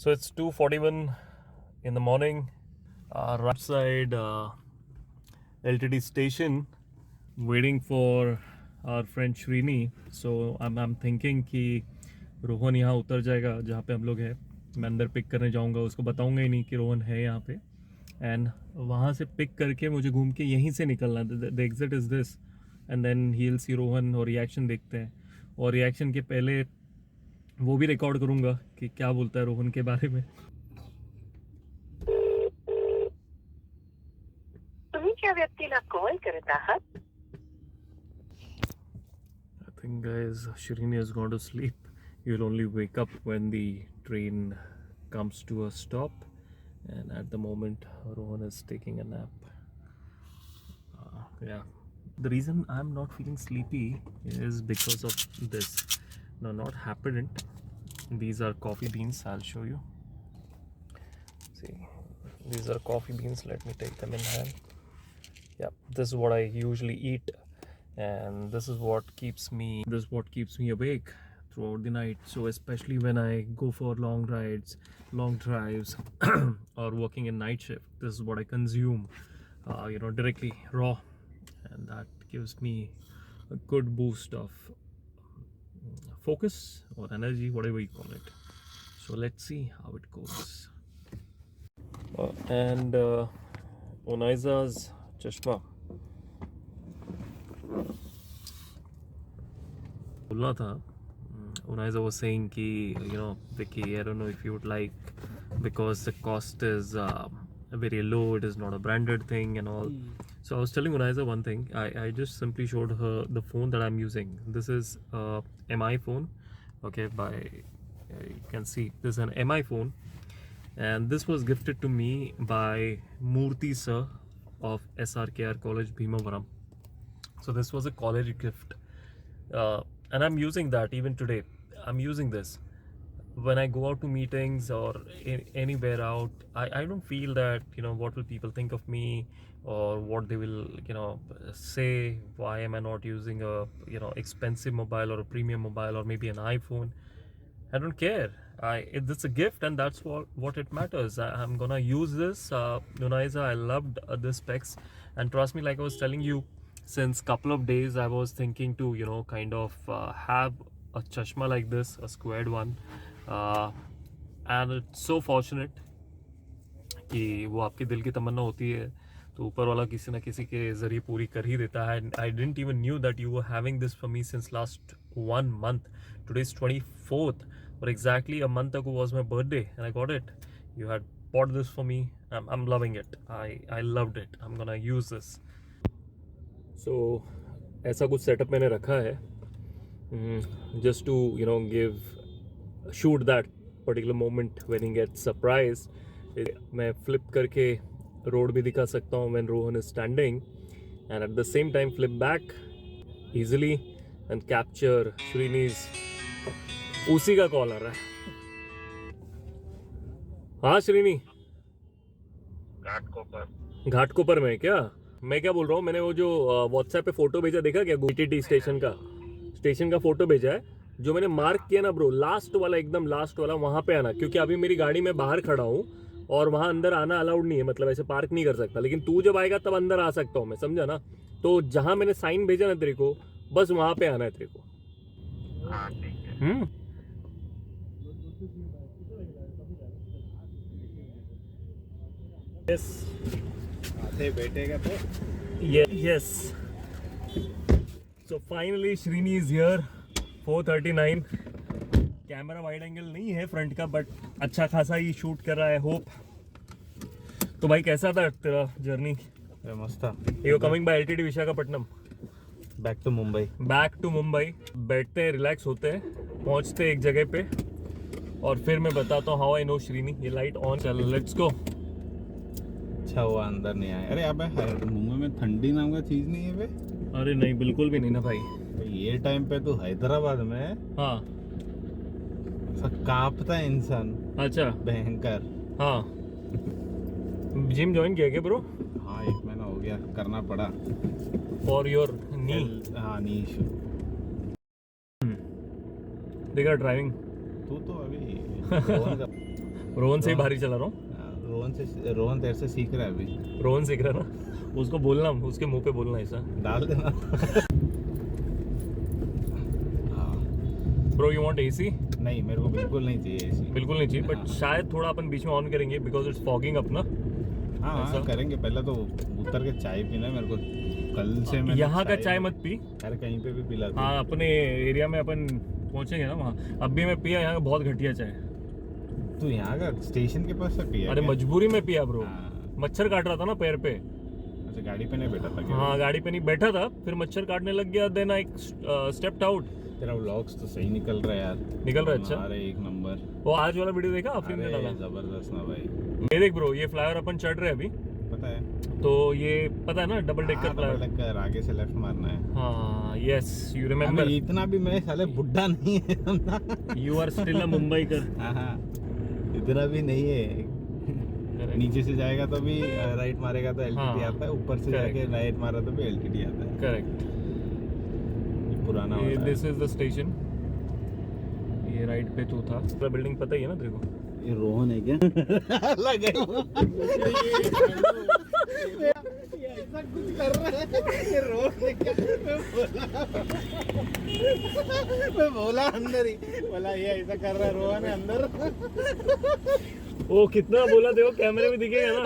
So it's 2:41 in the morning. Right side LTD station, waiting for our friend Shrini. So I'm thinking कि रोहन यहाँ उतर जाएगा जहाँ पे हम लोग हैं. मैं अंदर पिक करने जाऊँगा, उसको बताऊँगा ही नहीं कि रोहन है यहाँ पे. एंड वहाँ से पिक करके मुझे घूम के यहीं से निकलना. The exit is this and then he will see Rohan और रिएक्शन देखते हैं. और रिएक्शन के पहले वो भी रिकॉर्ड करूँगा कि क्या बोलता है रोहन के बारे में. तुम्ही ज्या व्यक्तीला कॉल करत आहात I think guys, Shirini has gone to sleep. You'll only wake up when the train comes to a stop, and at the moment Rohan is taking a nap. Yeah, the reason I'm not feeling sleepy is because of this. No, not happened. These are coffee beans. I'll show you. See, these are coffee beans. Let me take them in hand. Yeah, this is what I usually eat, and this is what keeps me awake throughout the night. So especially when I go for long rides, long drives or working in night shift, this is what I consume, directly raw, and that gives me a good boost of focus or energy, whatever you call it. So let's see how it goes. And Onaiza's चश्मा बोलना था. Unaiza was saying कि Vicky, I don't know if you would like, because the cost is very low, it is not a branded thing and all. So I was telling Unaiza one thing. I just simply showed her the phone that I'm using. This is a MI phone. Okay, you can see this is an MI phone, and this was gifted to me by Murthy sir of SRKR College, Bhimavaram. So this was a college gift, and I'm using that even today. I'm using this when I go out to meetings or anywhere out. I don't feel that what will people think of me, or what they will say. Why am I not using a expensive mobile or a premium mobile or maybe an iPhone? I don't care. It's a gift, and that's what it matters. I'm gonna use this. Nunaiza, I loved the specs, and trust me, like I was telling you, since couple of days I was thinking to kind of have a chashma like this, a squared one, and it's so fortunate कि वो आपके दिल की तमन्ना होती है तो ऊपर वाला किसी ना किसी के जरिए पूरी कर ही देता है. I didn't even knew that you were having this for me since last 1 month. Today is 24th, or exactly a month ago was my birthday and I got it. You had bought this for me. I'm loving it. I loved it. I'm gonna use this. So ऐसा कुछ setup मैंने रखा है just to shoot that particular moment when he gets surprised. मैं flip करके road भी दिखा सकता हूँ when Rohan is standing, and at the same time flip back easily and capture Shrini's. उसी का कॉल आ रहा है. हाँ श्रीनी, घाटकोपर में क्या? मैं क्या बोल रहा हूँ, मैंने वो जो व्हाट्सएप पे फोटो भेजा देखा क्या? GTT स्टेशन का फोटो भेजा है. जो मैंने मार्क किया ना ब्रो, लास्ट वाला, एकदम लास्ट वाला, वहां पे आना. क्योंकि अभी मेरी गाड़ी में बाहर खड़ा हूँ और वहां अंदर आना अलाउड नहीं है, मतलब ऐसे पार्क नहीं कर सकता. लेकिन तू जब आएगा तब अंदर आ सकता हूँ मैं, समझा ना? तो जहां मैंने साइन भेजा ना तेरे को, बस वहां पे आना है तेरे को. Yes. बैठेगा तो Yes. So finally Shrini is here. 4:39. Camera wide angle नहीं है फ्रंट का, बट अच्छा खासा ही शूट कर रहा है. होप. तो भाई कैसा था तेरा जर्नी? मस्त था. You coming by LTD Visakhapatnam back to Mumbai. बैठते हैं, रिलैक्स होते हैं, पहुंचते हैं एक जगह पे, और फिर मैं बताता हूँ हाउ आई नो श्रीनी. ये लाइट ऑन. चल लेट्स गो. अच्छा हुआ अंदर नहीं आया. अरे अबे मुंबई में ठंडी नाम का चीज नहीं है बे. अरे नहीं, बिल्कुल भी नहीं ना भाई. ये टाइम पे तो हैदराबाद में हाँ कांपता है इंसान. अच्छा, भयंकर. हाँ. जिम ज्वाइन किया क्या ब्रो? हाँ 1 महीना हो गया, करना पड़ा. For your knee? हाँ नी इशू. देखा ड्राइविंग. तू तो अभी रोहन से ही भारी चला रहा हूँ। रोहन तेरे से सीख रहा है अभी। रोहन सीख रहा है ना, उसको बोलना, उसके मुंह पे बोलना ऐसा। डाल देना। Bro you want AC? नहीं, मेरे को बिल्कुल नहीं चाहिए AC। बिल्कुल नहीं चाहिए, बट हाँ। शायद थोड़ा अपन बीच में ऑन करेंगे बिकॉज इट्स फॉगिंग अप ना। हाँ ऐसा? करेंगे। पहले तो उतर के चाय पीना है मेरे को। कल से मैं यहाँ का चाय मत पी। अरे कहीं पे भी पिला दो। हाँ, अपने एरिया में अपन पहुंचेंगे ना वहाँ। अब भी मैं पिया यहाँ का बहुत घटिया चाय। तू यहाँ का स्टेशन के पास से पिया अरे क्या? मजबूरी में पिया ब्रो। हाँ। मच्छर काट रहा था ना पैर पे। अच्छा, गाड़ी पे नहीं बैठा था क्या? हाँ, गाड़ी पे नहीं बैठा था, फिर मच्छर काटने लग गया। Then I stepped out. तेरा व्लॉग्स तो सही निकल रहा है यार। निकल रहा है? अच्छा। अरे एक नंबर। वो आज वाला वीडियो देखा आफरीन ने अरे डाला? जबरदस्त ना भाई। ये देख ब्रो, ये फ्लाईओवर अपन चढ़ रहे हैं अभी। पता है? तो ये पता है ना, डबल डेकर हाँ, फ्लाईओवर। डबल डेकर, आगे से लेफ्ट मारना है। हाँ, यस, यू रिमेम्बर। अबे इतना भी मैं साले बुड्ढा नहीं है। You are still a Mumbaikar. हाँ, इतना भी नहीं है। नीचे से जाएगा तो भी राइट मारेगा तो एलटीटी हाँ, आता है, ऊपर से correct। जाके राइट मारा तो भी एलटीटी आता है। करेक्ट। ये पुराना होता है। This is the station. ये राइट पे तू था। पूरा बिल्डिंग पता ही है ना तेरे को? ये रोहन है क्या? लगे ऐसा कुछ कर रहा है। ये रोहन है क्या? मैं बोला अंदर ही, बोला ये ऐसा कर रहा है, रोहन है अंदर। ओ कितना बोला, देखो कैमरे में दिखेगा ना।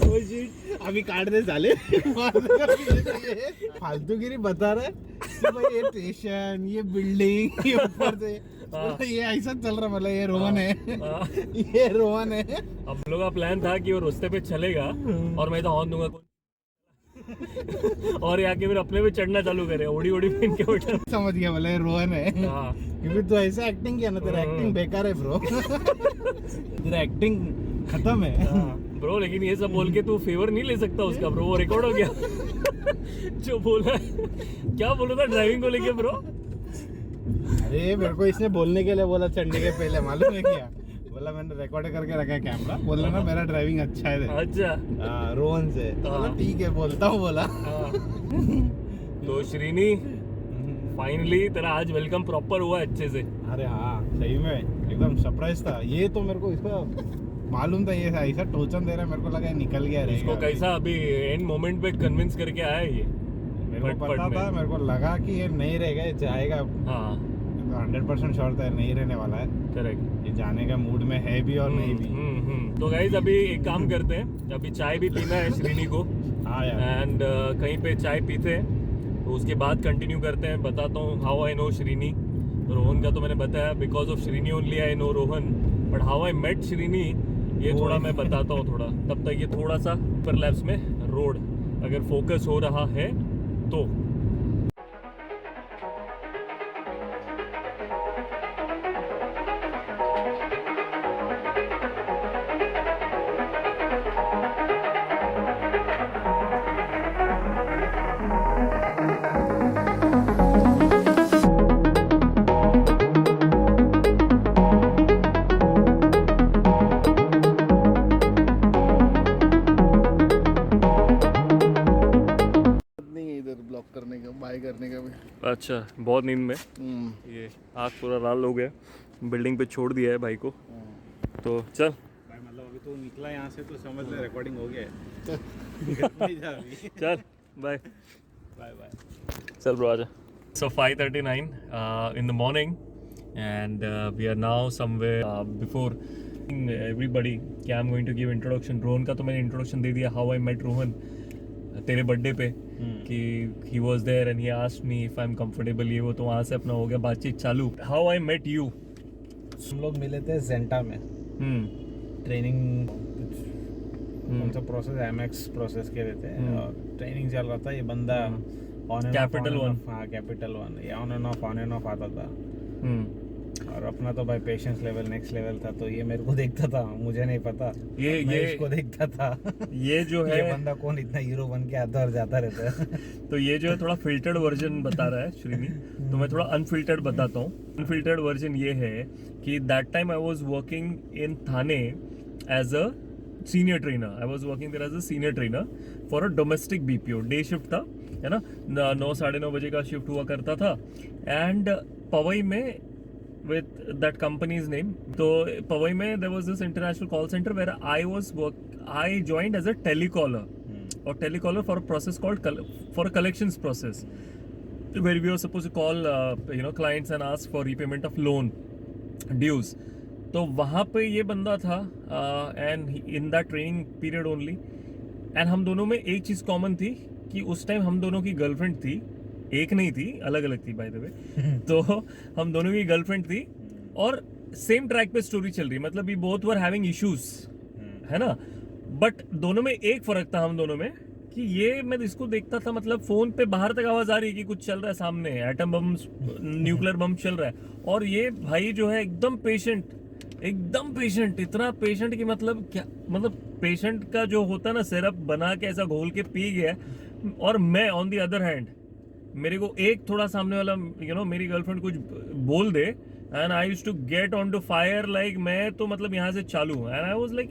ओ शिट, अभी काट दे साले। फालतूगिरी बता रहा है कि भाई ये स्टेशन, ये बिल्डिंग, ये ऊपर से ये ऐसा चल रहा, मतलब ये रोहन है। हाँ। ये रोहन है। अब लोगों का प्लान था कि वो रास्ते पे चलेगा और मैं तो हॉर्न दूंगा और ये आके फिर अपने पे चढ़ना चालू करे, ओडी ओडी पहन के बैठा। समझ गया, बोला ये रोहन है। हाँ। क्योंकि तू ऐसा एक्टिंग किया ना, तेरा एक्टिंग बेकार है ब्रो। तेरा एक्टिंग खत्म है। ब्रो लेकिन ये सब बोल के तू फेवर नहीं ले सकता उसका ब्रो, वो रिकॉर्ड हो गया। जो बोला, क्या बोला था ड्राइविंग को लेके ब्रो? अरे मेरे को इसने बोलने के लिए बोला चढ़ने के पहले, मालूम है क्या? बोला मैंने रिकॉर्ड करके रखा है कैमरा, बोला ना मेरा ड्राइविंग अच्छा है। अच्छा। हाँ, रोहन से। हाँ। बोला ठीक है, बोलता हूँ, बोला। हाँ। तो श्रीनी फाइनली तेरा आज वेलकम प्रॉपर हुआ अच्छे से। अरे हाँ, सही में एकदम सरप्राइज था ये तो। मेरे को इसका मालूम था ये ऐसा टोचन दे रहा है, मेरे को लगा ये निकल गया रहेगा। इसको कैसा अभी एंड मोमेंट पे कन्विंस करके आया है ये। मेरे को पता था, मेरे को लगा कि ये नहीं रहेगा, ये जाएगा। हाँ 100% श्योर था नहीं रहने वाला है। करेक्ट। ये जाने का मूड में है भी और नहीं भी। तो गाइस अभी एक काम करते हैं, अभी चाय भी पीना है श्रीनी को। हाँ यार। एंड कहीं पे चाय पीते हैं, तो उसके बाद कंटिन्यू करते हैं। बताता हूँ how I know Srini. Rohan का तो मैंने बताया, because of Srini only I know Rohan, but how I met Srini ये थोड़ा मैं बताता हूँ थोड़ा। तब तक ये थोड़ा सा ओवरलैप्स में रोड अगर फोकस हो रहा है तो। अच्छा, बहुत नींद में। ये आँख पूरा लाल हो गया, बिल्डिंग पे छोड़ दिया है भाई को। तो चल भाई, मतलब अभी तो निकला यहाँ से तो समझ ले रिकॉर्डिंग हो गया है। चल बाय बाय बाय। चल ब्रो आजा। So 5:39 in the morning and we are now somewhere before everybody कि I'm going to give introduction। Rohan का तो मैंने इंट्रोडक्शन दे दिया, how I met रोहन तेरे बर्थडे पे, कि he was there and he asked me if I'm comfortable, ये वो। तो वहाँ से अपना हो गया बातचीत चालू। How I met you? हम लोग मिले थे जेंटा में। ट्रेनिंग कौन सा प्रोसेस, एमएक्स प्रोसेस के रहे थे और ट्रेनिंग चल रहा था। ये बंदा ऑन एंड Capital One। हाँ कैपिटल वन, ये ऑन एंड ऑफ आता था। और अपना तो भाई पेशेंस लेवल नेक्स्ट लेवल था। तो ये मेरे को देखता था, मुझे नहीं पता, मैं इसको देखता था। ये जो है ये बंदा कौन इतना हीरो बन के आता और जाता रहता है। तो ये जो है थोड़ा फिल्टर्ड वर्जन बता रहा है श्रीनी, तो मैं थोड़ा अनफिल्टर्ड बताता हूँ। अनफिल्टर्ड वर्जन ये है कि that time I was working in Thane as a senior trainer. I was working there as a senior trainer for a domestic BPO. Day shift था, है ना, 9 साढ़े 9 बजे का शिफ्ट हुआ करता था। एंड पवई में with that company's name. तो पवई में there was this international call center where I joined as a telecaller or telecaller for a process called for a collections process where we were supposed to call clients and ask for repayment of loan dues. तो वहाँ पे ये बंदा था and in that training period only, and हम दोनों में एक चीज़ कॉमन थी कि उस टाइम हम दोनों की गर्लफ्रेंड थी, एक नहीं थी, अलग अलग थी बाय द वे. तो हम दोनों की गर्लफ्रेंड थी और सेम ट्रैक पे स्टोरी चल रही, मतलब we both were having issues, है ना. बट दोनों में एक फर्क था हम दोनों में कि ये मैं इसको देखता था, मतलब फोन पे बाहर तक आवाज आ रही है कि कुछ चल रहा है सामने, एटम बम, न्यूक्लियर बम चल रहा है, और ये भाई जो है एकदम पेशेंट, इतना पेशेंट कि मतलब क्या, मतलब पेशेंट का जो होता है ना सिरप बना के ऐसा घोल के पी गया. और मैं ऑन द अदर हैंड, मेरे को एक थोड़ा सामने वाला मेरी गर्लफ्रेंड कुछ बोल दे and I used to get on to fire, like मैं तो मतलब यहाँ से चालू, and I was like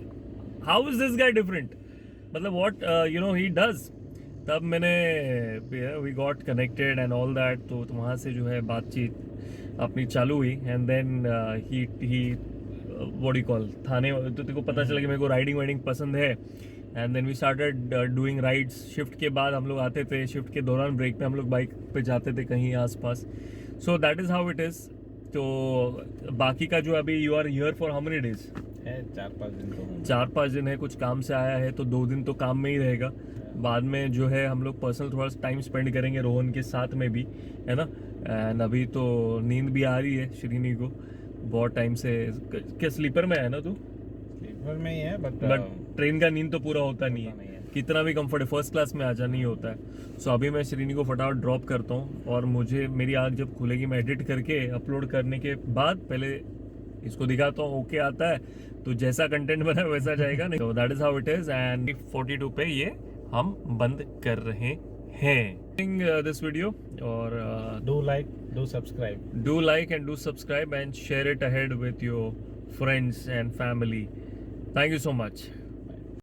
how is this guy different, मतलब व्हाट ही डज. तब मैंने we got connected and all that. तो वहाँ से जो है बातचीत अपनी चालू हुई and then he what you call थाने, तो तेरे को पता चला कि मेरे को राइडिंग पसंद है. And then we started doing rides. Shift के बाद हम लोग आते थे, शिफ्ट के दौरान ब्रेक पे हम लोग बाइक पे जाते थे कहीं आसपास. So that is how it is. तो बाकी का जो अभी you are here for how many days है? 4-5 दिन तो 4-5 दिन है. कुछ काम से आया है तो 2 दिन तो काम में ही रहेगा. बाद में जो है हम लोग पर्सनल थोड़ा सा टाइम स्पेंड करेंगे रोहन के साथ में भी, है ना. एंड अभी तो नींद भी आ रही है श्रीनी को बहुत टाइम से. क्या स्लीपर में है ना तू? स्लीपर में ही है, बट ट्रेन का नींद तो पूरा होता नहीं है, कितना भी कंफर्ट, फर्स्ट क्लास में आजा नहीं होता है. सो अभी मैं श्रीनी को फटाफट ड्रॉप करता हूँ और मेरी आँख जब खुलेगी मैं एडिट करके अपलोड करने के बाद पहले इसको दिखाता हूँ. ओके आता है तो जैसा कंटेंट बना वैसा जाएगा. नहीं तो that is how it is. And 42 पे ये हम बंद कर रहे हैं दिस वीडियो. और do like and do subscribe and share it ahead with your friends and family. Thank you so much.